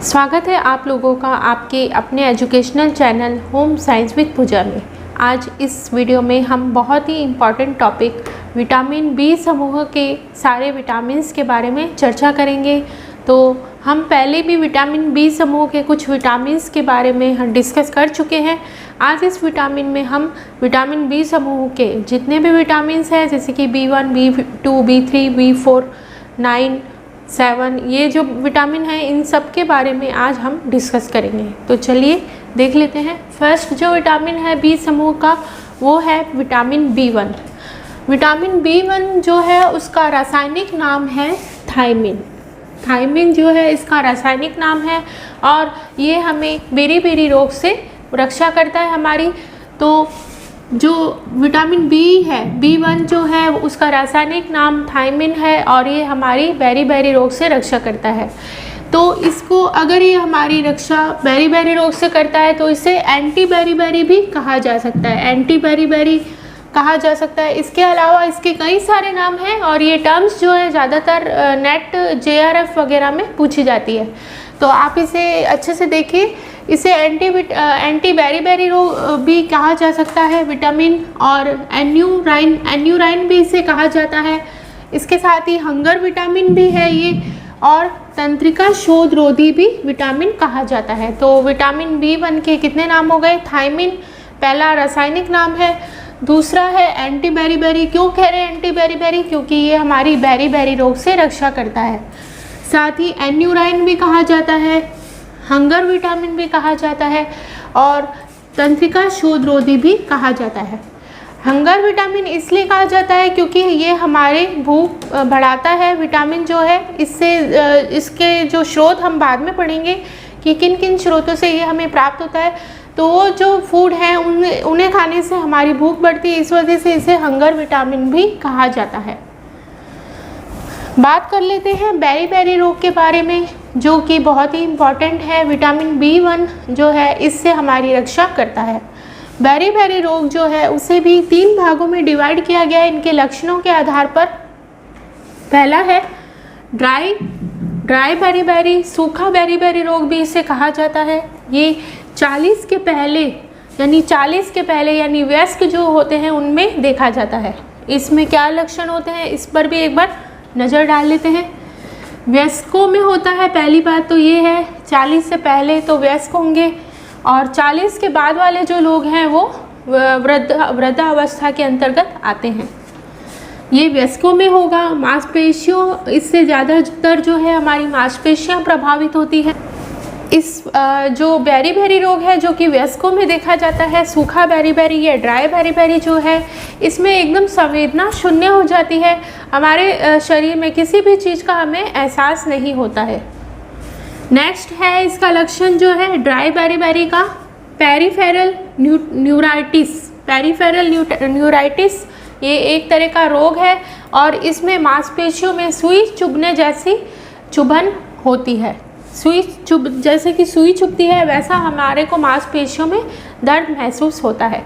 स्वागत है आप लोगों का आपके अपने educational channel home science with Pooja में। आज इस वीडियो में हम बहुत ही इम्पॉर्टेंट टॉपिक विटामिन बी समूह के सारे विटामिन्स के बारे में चर्चा करेंगे। तो हम पहले भी विटामिन बी समूह के कुछ विटामिन्स के बारे में हम डिस्कस कर चुके हैं। आज इस विटामिन में हम विटामिन बी समूह के जितने भी विटामिन्स हैं जैसे कि B1, B2, B3, B4, 9, 7 ये जो विटामिन है इन सब के बारे में आज हम डिस्कस करेंगे। तो चलिए देख लेते हैं। फर्स्ट जो विटामिन है बी समूह का वो है विटामिन B1। विटामिन B1 जो है उसका रासायनिक नाम है थायमिन। थायमिन जो है इसका रासायनिक नाम है और ये हमें बेरी रोग से रक्षा करता है हमारी। तो जो विटामिन बी है B1 जो है उसका रासायनिक नाम थायमिन है और ये हमारी बेरी रोग से रक्षा करता है। तो इसको अगर ये हमारी रक्षा बेरी रोग से करता है तो इसे एंटी बेरी भी कहा जा सकता है। एंटी बेरी कहा जा सकता है। इसके अलावा इसके कई सारे नाम हैं और ये टर्म्स जो है ज़्यादातर नेट JRF वगैरह में पूछी जाती है। तो आप इसे अच्छे से देखिए। इसे एंटी बेरी रोग भी कहा जा सकता है विटामिन, और एन्यूराइन भी इसे कहा जाता है। इसके साथ ही हंगर विटामिन भी है ये, और तंत्रिका शोध रोधी भी विटामिन कहा जाता है। तो विटामिन B1 के कितने नाम हो गए? थायमिन पहला रासायनिक नाम है, दूसरा है एंटी बेरी। क्यों कह रहे हैं एंटी बेरी? क्योंकि ये हमारी बेरी रोग से रक्षा करता है। साथ ही एन्यूराइन भी कहा जाता है, हंगर विटामिन भी कहा जाता है और तंत्रिका शोध रोधी भी कहा जाता है। हंगर विटामिन इसलिए कहा जाता है क्योंकि ये हमारे भूख बढ़ाता है। विटामिन जो है इससे इसके जो स्रोत हम बाद में पढ़ेंगे कि किन किन स्रोतों से ये हमें प्राप्त होता है। तो वो जो फूड हैं उन्हें खाने से हमारी भूख बढ़ती है, इस वजह से इसे हंगर विटामिन भी कहा जाता है। बात कर लेते हैं बेरी रोग के बारे में जो कि बहुत ही इम्पॉर्टेंट है। विटामिन B1 जो है इससे हमारी रक्षा करता है। बेरी रोग जो है उसे भी 3 भागों में डिवाइड किया गया है इनके लक्षणों के आधार पर। पहला है ड्राई बेरी, सूखा बेरी रोग भी इसे कहा जाता है। ये 40 के पहले यानी वयस्क जो होते हैं उनमें देखा जाता है। इसमें क्या लक्षण होते हैं इस पर भी एक बार नज़र डाल लेते हैं। वयस्कों में होता है, पहली बात तो ये है 40 से पहले तो वयस्क होंगे और 40 के बाद वाले जो लोग हैं वो वृद्धावस्था के अंतर्गत आते हैं। ये वयस्कों में होगा। मांसपेशियों इससे ज़्यादातर जो है हमारी मांसपेशियां प्रभावित होती है। इस जो बेरी रोग है जो कि वयस्कों में देखा जाता है, सूखा बेरी या ड्राई बेरी जो है इसमें एकदम संवेदना शून्य हो जाती है। हमारे शरीर में किसी भी चीज़ का हमें एहसास नहीं होता है। नेक्स्ट है इसका लक्षण जो है ड्राई बेरी का पेरिफेरल न्यूराइटिस। ये एक तरह का रोग है और इसमें मांसपेशियों में सुई चुभने जैसी चुभन होती है। जैसे कि सुई चुभती है वैसा हमारे को मांसपेशियों में दर्द महसूस होता है।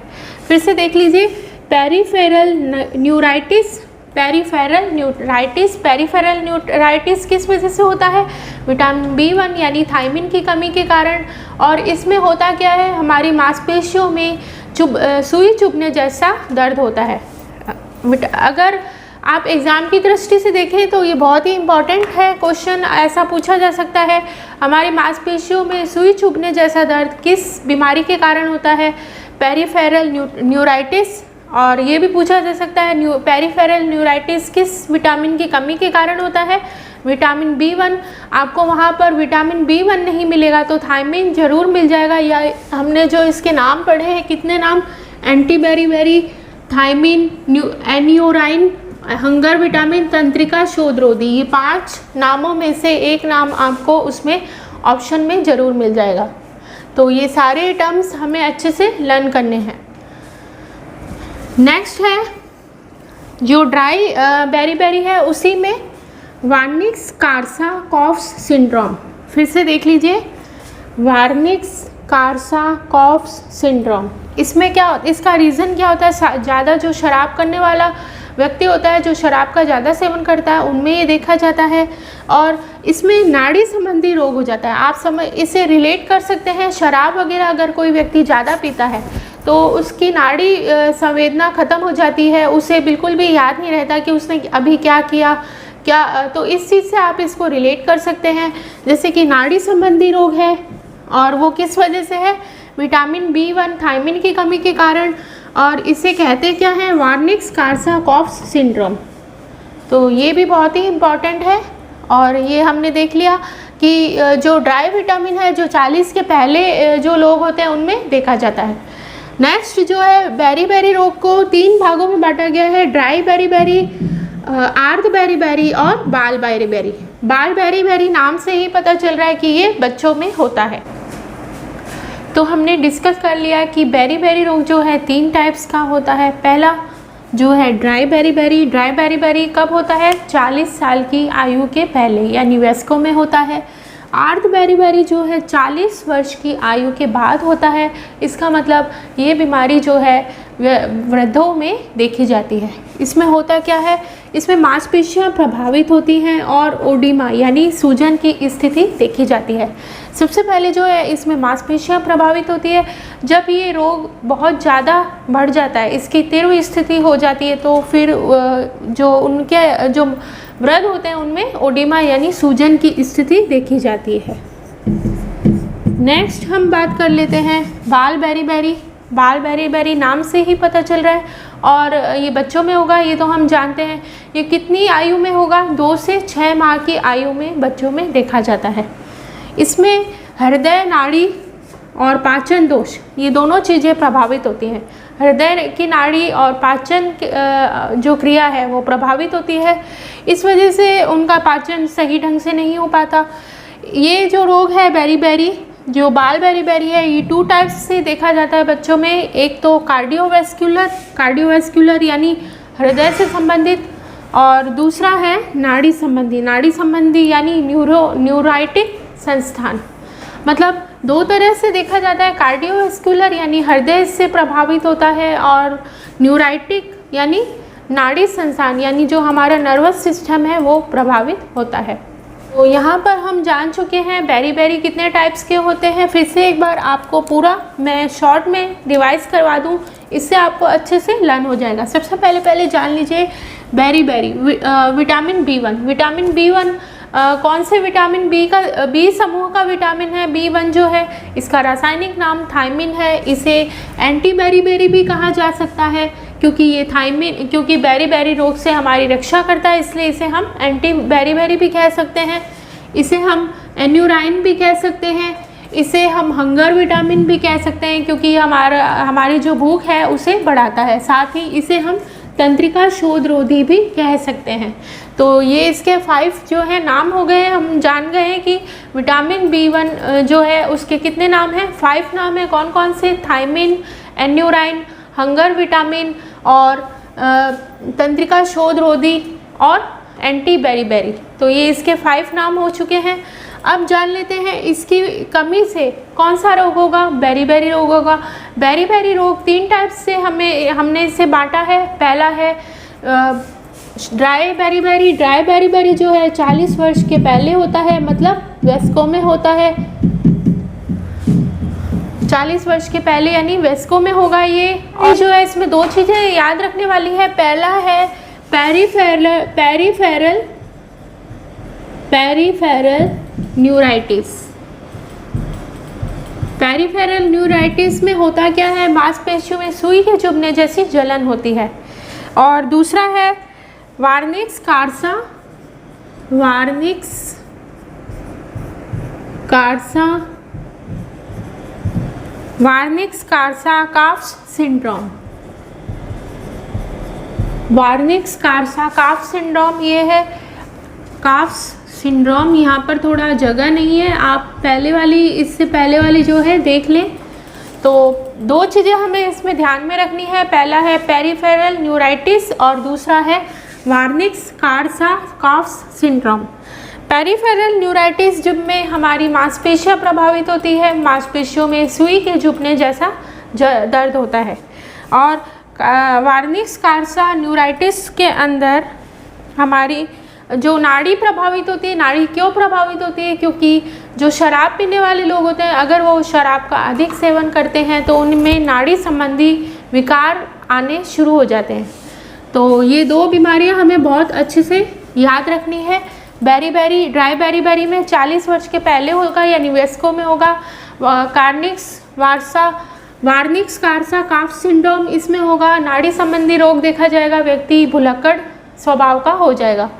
फिर से देख लीजिए, पेरिफेरल न्यूराइटिस किस वजह से होता है? विटामिन B1 यानी थायमिन की कमी के कारण। और इसमें होता क्या है, हमारी मांसपेशियों में सुई चुभने जैसा दर्द होता है। अगर आप एग्ज़ाम की दृष्टि से देखें तो ये बहुत ही इम्पॉर्टेंट है। क्वेश्चन ऐसा पूछा जा सकता है, हमारी मांसपेशियों में सुई चुभने जैसा दर्द किस बीमारी के कारण होता है? Peripheral neuritis. और ये भी पूछा जा सकता है पेरिफेरल न्यूराइटिस किस विटामिन की कमी के कारण होता है? Vitamin B1। आपको वहाँ पर विटामिन B1 नहीं मिलेगा तो थायमिन जरूर मिल जाएगा। या हमने जो इसके नाम पढ़े हैं, कितने नाम? एंटी बेरी, थायमिन, एन्यूराइन, हंगर विटामिन, तंत्रिका शोध रोधी। ये 5 नामों में से एक नाम आपको उसमें ऑप्शन में ज़रूर मिल जाएगा। तो ये सारे टर्म्स हमें अच्छे से लर्न करने हैं। नेक्स्ट है जो ड्राई बेरी है उसी में वार्निक्स-कॉर्साकॉफ सिंड्रोम। फिर से देख लीजिए, वार्निक्स-कॉर्साकॉफ सिंड्रोम। इसमें क्या, इसका रीज़न क्या होता है? ज़्यादा जो शराब करने वाला व्यक्ति होता है जो शराब का ज़्यादा सेवन करता है उनमें ये देखा जाता है। और इसमें नाड़ी संबंधी रोग हो जाता है। आप इसे रिलेट कर सकते हैं, शराब वगैरह अगर कोई व्यक्ति ज़्यादा पीता है तो उसकी नाड़ी संवेदना ख़त्म हो जाती है, उसे बिल्कुल भी याद नहीं रहता कि उसने अभी क्या किया तो इस चीज़ से आप इसको रिलेट कर सकते हैं। जैसे कि नाड़ी संबंधी रोग है और वो किस वजह से है, विटामिन B1 थायमिन की कमी के कारण, और इसे कहते क्या है, वार्निक्स-कॉर्साकॉफ सिंड्रोम। तो ये भी बहुत ही इम्पॉर्टेंट है। और ये हमने देख लिया कि जो ड्राई विटामिन है जो 40 के पहले जो लोग होते हैं उनमें देखा जाता है। नेक्स्ट जो है बेरी रोग को 3 भागों में बांटा गया है, ड्राई बेरी, आर्द्र बेरी और बाल बेरी। बाल बेरी नाम से ही पता चल रहा है कि ये बच्चों में होता है। तो हमने डिस्कस कर लिया कि बेरी रोग जो है 3 टाइप्स का होता है। पहला जो है ड्राई बेरी कब होता है, 40 साल की आयु के पहले यानी वयस्कों में होता है। आर्द्र बेरी जो है 40 वर्ष की आयु के बाद होता है। इसका मतलब ये बीमारी जो है वृद्धों में देखी जाती है। इसमें होता क्या है, इसमें मांसपेशियां प्रभावित होती हैं और ओडिमा यानी सूजन की स्थिति देखी जाती है। सबसे पहले जो है इसमें मांसपेशियां प्रभावित होती है। जब ये रोग बहुत ज़्यादा बढ़ जाता है, इसकी तीव्र स्थिति हो जाती है, तो फिर जो वृद्ध होते हैं उनमें ओडिमा यानी सूजन की स्थिति देखी जाती है। नेक्स्ट हम बात कर लेते हैं बाल बेरी नाम से ही पता चल रहा है और ये बच्चों में होगा, ये तो हम जानते हैं। ये कितनी आयु में होगा, 2 से 6 माह की आयु में बच्चों में देखा जाता है। इसमें हृदय, नाड़ी और पाचन दोष ये दोनों चीज़ें प्रभावित होती हैं। हृदय की नाड़ी और पाचन जो क्रिया है वो प्रभावित होती है, इस वजह से उनका पाचन सही ढंग से नहीं हो पाता। ये जो रोग है बेरी जो बाल बेरी है, ये 2 टाइप्स से देखा जाता है बच्चों में। एक तो कार्डियोवैस्कुलर यानी हृदय से संबंधित, और दूसरा है नाड़ी संबंधी यानी न्यूराइटिक संस्थान। मतलब 2 तरह से देखा जाता है, कार्डियोवैस्कुलर यानी हृदय से प्रभावित होता है और न्यूराइटिक यानी नाड़ी संस्थान यानी जो हमारा नर्वस सिस्टम है वो प्रभावित होता है। तो यहाँ पर हम जान चुके हैं बेरी कितने टाइप्स के होते हैं। फिर से एक बार आपको पूरा मैं शॉर्ट में रिवाइज करवा दूँ, इससे आपको अच्छे से लर्न हो जाएगा। सबसे पहले जान लीजिए बेरी विटामिन B1 कौन से विटामिन बी समूह का विटामिन है। B1 जो है इसका रासायनिक नाम थायमिन है। इसे एंटी बेरी भी कहा जा सकता है क्योंकि बेरी रोग से हमारी रक्षा करता है, इसलिए इसे हम एंटी बेरी भी कह सकते हैं। इसे हम एन्यूराइन भी कह सकते हैं। इसे हम हंगर विटामिन भी कह सकते हैं क्योंकि हमारी जो भूख है उसे बढ़ाता है। साथ ही इसे हम तंत्रिका शोधरोधी भी कह सकते हैं। तो ये इसके 5 जो है नाम हो गए। हम जान गए हैं कि विटामिन B1 जो है उसके कितने नाम हैं, 5 नाम है। कौन कौन से, थायमिन, एन्यूराइन, हंगर विटामिन और तंत्रिका शोधरोधी और एंटी बेरी। तो ये इसके 5 नाम हो चुके हैं। अब जान लेते हैं इसकी कमी से कौन सा रोग होगा, बेरी रोग होगा। बेरी रोग 3 टाइप से हमने इसे बांटा है। पहला है ड्राई बेरी जो है 40 वर्ष के पहले होता है, मतलब वयस्कों में होता है। 40 वर्ष के पहले यानी वयस्कों में होगा ये। और जो है इसमें 2 चीज़ें याद रखने वाली है। पहला है पेरीफेरल न्यूराइटिस में होता क्या है, मांसपेशियों में सुई के चुभने जैसी जलन होती है। और दूसरा है वार्निक्स-कॉर्साकॉफ सिंड्रोम। ये है काफ सिंड्रोम। यहाँ पर थोड़ा जगह नहीं है, आप इससे पहले वाली जो है देख लें। तो 2 चीज़ें हमें इसमें ध्यान में रखनी है। पहला है पेरीफेरल न्यूराइटिस और दूसरा है वार्निक्स-कॉर्साकॉफ सिंड्रोम। पेरीफेरल न्यूराइटिस जब में हमारी मांसपेशियां प्रभावित होती है, मांसपेशियों में सुई के चुभने जैसा दर्द होता है। और वार्निक्स कार्सा न्यूराइटिस के अंदर हमारी जो नाड़ी प्रभावित होती है। नाड़ी क्यों प्रभावित होती है? क्योंकि जो शराब पीने वाले लोग होते हैं, अगर वो शराब का अधिक सेवन करते हैं तो उनमें नाड़ी संबंधी विकार आने शुरू हो जाते हैं। तो ये दो बीमारियां हमें बहुत अच्छे से याद रखनी है। बेरी ड्राई बेरी में 40 वर्ष के पहले होगा, यानी वेस्को में होगा। वार्निक्स कार्सा काफ सिंड्रोम इसमें होगा। नाड़ी संबंधी रोग देखा जाएगा, व्यक्ति भुलक्कड़ स्वभाव का हो जाएगा।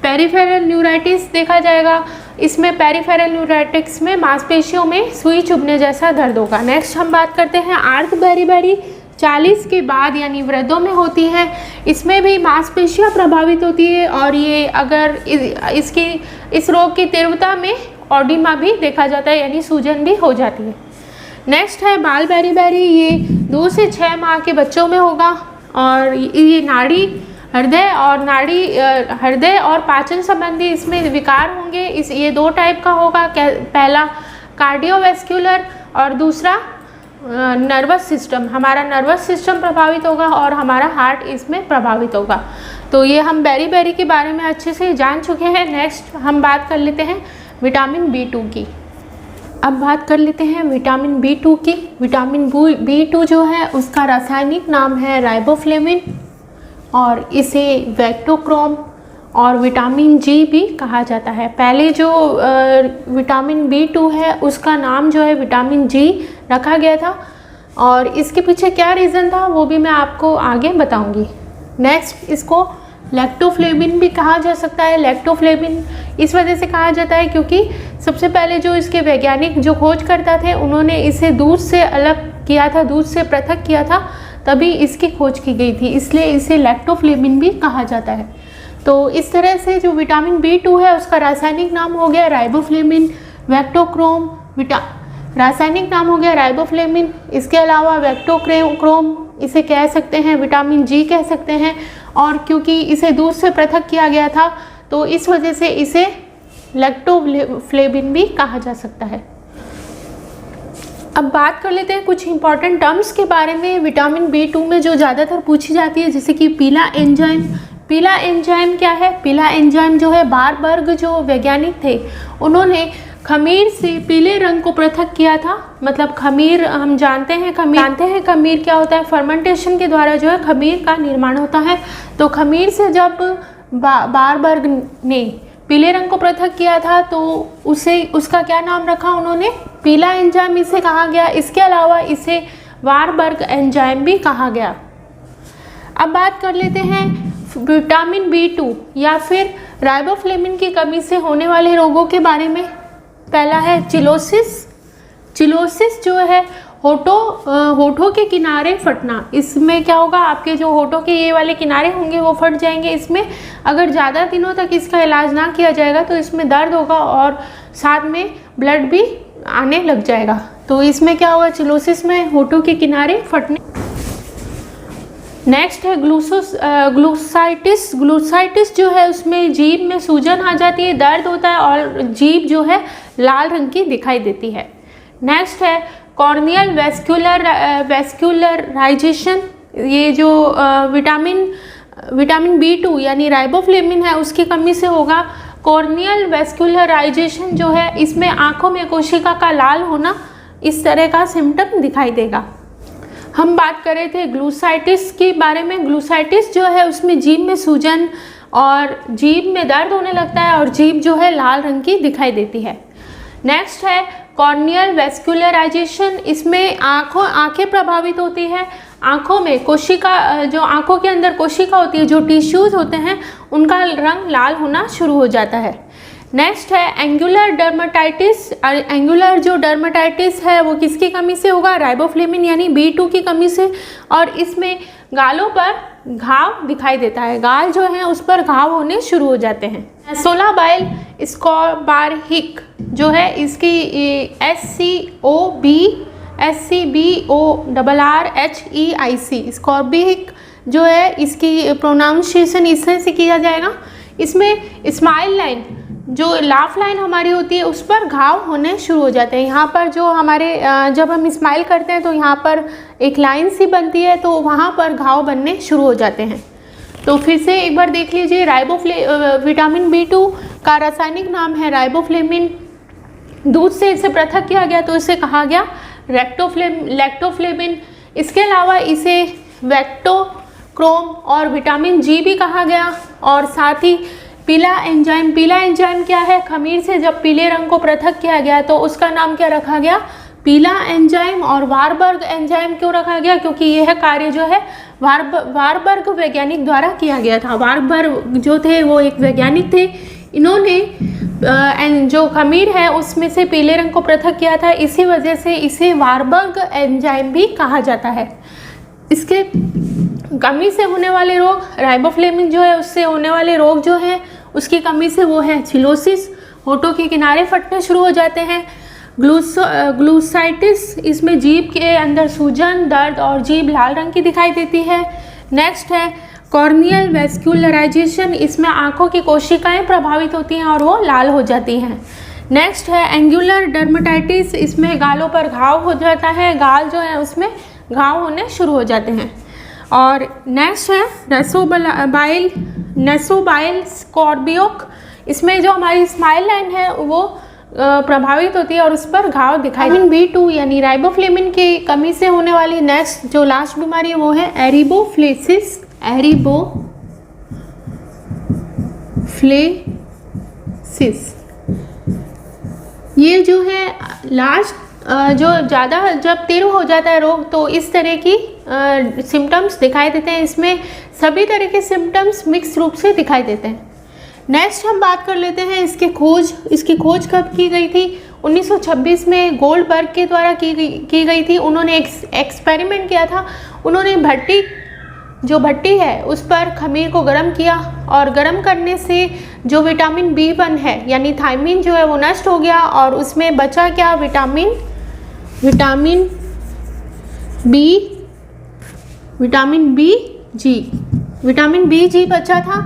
पेरिफेरल न्यूराइटिस देखा जाएगा, इसमें पेरिफेरल न्यूराइटिक्स में मांसपेशियों में सुई चुभने जैसा दर्द होगा। नेक्स्ट हम बात करते हैं आर्क बेरी 40 के बाद यानी वृद्धों में होती है। इसमें भी मांसपेशियां प्रभावित होती है और ये अगर इस रोग की तीव्रता में ऑडिमा भी देखा जाता है, यानी सूजन भी हो जाती है। नेक्स्ट है बाल बेरी, ये 2 से 6 माह के बच्चों में होगा और ये हृदय और पाचन संबंधी इसमें विकार होंगे। ये 2 टाइप का होगा। पहला कार्डियोवैस्कुलर और दूसरा नर्वस सिस्टम। हमारा नर्वस सिस्टम प्रभावित होगा और हमारा हार्ट इसमें प्रभावित होगा। तो ये हम बेरी के बारे में अच्छे से जान चुके हैं। नेक्स्ट हम बात कर लेते हैं विटामिन B2 की। अब बात कर लेते हैं विटामिन B2 की। विटामिन B2 जो है उसका रासायनिक नाम है राइबोफ्लेविन और इसे वेक्टोक्रोम और विटामिन G भी कहा जाता है। पहले जो विटामिन B2 है उसका नाम जो है विटामिन G रखा गया था और इसके पीछे क्या रीज़न था वो भी मैं आपको आगे बताऊंगी। नेक्स्ट इसको लैक्टोफ्लेविन भी कहा जा सकता है। लैक्टोफ्लेविन इस वजह से कहा जाता है क्योंकि सबसे पहले जो इसके वैज्ञानिक जो खोज करता थे उन्होंने इसे दूध से अलग किया था, दूध से पृथक किया था, तभी इसकी खोज की गई थी, इसलिए इसे लैक्टोफ्लेविन भी कहा जाता है। तो इस तरह से जो विटामिन B2 है उसका रासायनिक नाम हो गया राइबोफ्लेविन। वेक्टोक्रोम रासायनिक नाम हो गया राइबोफ्लेविन। इसके अलावा वेक्टोक्रोम इसे कह सकते हैं, विटामिन G कह सकते हैं और क्योंकि इसे दूध से पृथक किया गया था तो इस वजह से इसे लैक्टोफ्लेविन भी कहा जा सकता है। अब बात कर लेते हैं कुछ इंपॉर्टेंट टर्म्स के बारे में विटामिन B2 में जो ज़्यादातर पूछी जाती है, जैसे कि पीला एंजाइम। पीला एंजाइम क्या है? पीला एंजाइम जो है बारबर्ग जो वैज्ञानिक थे उन्होंने खमीर से पीले रंग को पृथक किया था। मतलब खमीर हम जानते हैं खमीर क्या होता है? फर्मेंटेशन के द्वारा जो है खमीर का निर्माण होता है। तो खमीर से जब बारबर्ग ने पीले रंग को पृथक किया था तो उसका क्या नाम रखा उन्होंने? पीला एंजाइम इसे कहा गया। इसके अलावा इसे वारबर्ग एंजाइम भी कहा गया। अब बात कर लेते हैं विटामिन B2 या फिर राइबोफ्लेविन की कमी से होने वाले रोगों के बारे में। पहला है चिलोसिस। चिलोसिस जो है होठों के किनारे फटना। इसमें क्या होगा? आपके जो होठों के ये वाले किनारे होंगे वो फट जाएंगे। इसमें अगर ज़्यादा दिनों तक इसका इलाज ना किया जाएगा तो इसमें दर्द होगा और साथ में ब्लड भी आने लग जाएगा। तो इसमें क्या होगा? चिलोसिस में होठों के किनारे फटने। नेक्स्ट है ग्लूसाइटिस। ग्लूसाइटिस जो है उसमें जीभ में सूजन आ जाती है, दर्द होता है और जीभ जो है लाल रंग की दिखाई देती है। नेक्स्ट है कॉर्नियल वैस्कुलराइजेशन। ये जो विटामिन B2 यानी राइबोफ्लेविन है उसकी कमी से होगा। कॉर्नियल वैस्कुलराइजेशन जो है इसमें आँखों में कोशिका का लाल होना, इस तरह का सिम्टम दिखाई देगा। हम बात कर रहे थे ग्लूसाइटिस के बारे में। ग्लूसाइटिस जो है उसमें जीभ में सूजन और जीभ में दर्द होने लगता है और जीभ जो है लाल रंग की दिखाई देती है। नेक्स्ट है कॉर्नियल वैस्कुलराइजेशन। इसमें आंखें प्रभावित होती है। आंखों में कोशिका, जो आंखों के अंदर कोशिका होती है, जो टिश्यूज होते हैं उनका रंग लाल होना शुरू हो जाता है। नेक्स्ट है एंगुलर डर्मेटाइटिस। एंगुलर जो डर्मेटाइटिस है वो किसकी कमी से होगा? राइबोफ्लेविन यानी B2 की कमी से। और इसमें गालों पर घाव दिखाई देता है, गाल जो है उस पर घाव होने शुरू हो जाते हैं। सोलाबाइल स्कोबारहिक जो है इसकी SCBORRHEIC स्कोबारहिक जो है इसकी प्रोनाउंसिएशन इस तरह से किया जाएगा। इसमें स्माइल लाइन जो लाफ लाइन हमारी होती है उस पर घाव होने शुरू हो जाते हैं। यहाँ पर जो हमारे जब हम स्माइल करते हैं तो यहाँ पर एक लाइन सी बनती है, तो वहाँ पर घाव बनने शुरू हो जाते हैं। तो फिर से एक बार देख लीजिए, विटामिन B2 का रासायनिक नाम है राइबोफ्लेविन। दूध से इसे पृथक किया गया तो इसे कहा गया लैक्टोफ्लेविन। इसके अलावा इसे वेक्टोक्रोम और विटामिन G भी कहा गया। और साथ ही पीला एंजाइम क्या है, खमीर से जब पीले रंग को पृथक किया गया तो उसका नाम क्या रखा गया, पीला एंजाइम। और वारबर्ग एंजाइम क्यों रखा गया, क्योंकि यह कार्य जो है वारबर्ग वैज्ञानिक द्वारा किया गया था। वारबर्ग जो थे वो एक वैज्ञानिक थे, इन्होंने जो खमीर है उसमें से पीले रंग को पृथक किया था, इसी वजह से इसे वारबर्ग एंजाइम भी कहा जाता है। इसके कमी से होने वाले रोग, राइबोफ्लेविन जो है उससे होने वाले रोग जो है उसकी कमी से वो है छिलोसिस, होठों के किनारे फटने शुरू हो जाते हैं। ग्लूसाइटिस, इसमें जीभ के अंदर सूजन, दर्द और जीभ लाल रंग की दिखाई देती है। नेक्स्ट है कॉर्नियल वैस्कुलराइजेशन, इसमें आंखों की कोशिकाएं प्रभावित होती हैं और वो लाल हो जाती हैं। नेक्स्ट है एंगुलर डर्मेटाइटिस, इसमें गालों पर घाव हो जाता है, गाल जो है उसमें घाव होने शुरू हो जाते हैं। और नेक्स्ट है नेसोबाइल स्कॉर्बियोक, इसमें जो हमारी स्माइल लाइन है वो प्रभावित होती है और उस पर घाव दिखाई। विटामिन B2 यानी राइबोफ्लेविन की कमी से होने वाली नेक्स्ट जो लास्ट बीमारी है वो है एरिबोफ्लेसिस। ये जो है लास्ट जो ज़्यादा जब तीव्र हो जाता है रोग तो इस तरह की सिम्टम्स दिखाई देते हैं। इसमें सभी तरह के सिम्टम्स मिक्स रूप से दिखाई देते हैं। नेक्स्ट हम बात कर लेते हैं इसकी खोज कब की गई थी। 1926 में गोल्डबर्ग के द्वारा की गई थी। उन्होंने एक एक्सपेरिमेंट किया था। उन्होंने भट्टी है उस पर खमीर को गर्म किया और गर्म करने से जो विटामिन B1 है यानी थायमिन जो है वो नष्ट हो गया और उसमें बचा क्या, विटामिन BG बचा था।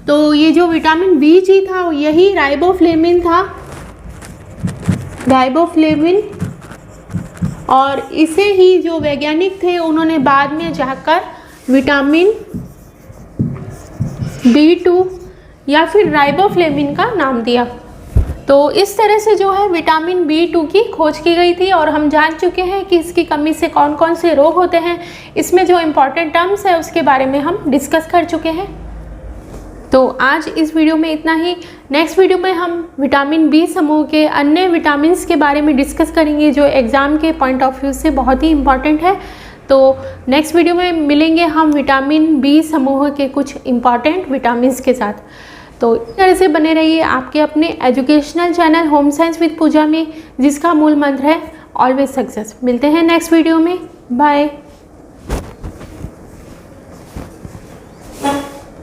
तो ये जो विटामिन BG था यही राइबोफ्लेविन था, और इसे ही जो वैज्ञानिक थे उन्होंने बाद में जाकर विटामिन B2 या फिर राइबोफ्लेविन का नाम दिया। तो इस तरह से जो है विटामिन B2 की खोज की गई थी और हम जान चुके हैं कि इसकी कमी से कौन कौन से रोग होते हैं। इसमें जो इम्पॉर्टेंट टर्म्स है उसके बारे में हम डिस्कस कर चुके हैं। तो आज इस वीडियो में इतना ही। नेक्स्ट वीडियो में हम विटामिन B समूह के अन्य विटामिन्स के बारे में डिस्कस करेंगे जो एग्ज़ाम के पॉइंट ऑफ व्यू से बहुत ही इम्पॉर्टेंट है। तो नेक्स्ट वीडियो में मिलेंगे हम विटामिन B समूह के कुछ इम्पॉर्टेंट विटामिन्स के साथ। तो इस तरह से बने रहिए आपके अपने educational channel home science with Pooja में, जिसका मूल मंत्र है ऑलवेज सक्सेस। मिलते हैं नेक्स्ट वीडियो में। बाय।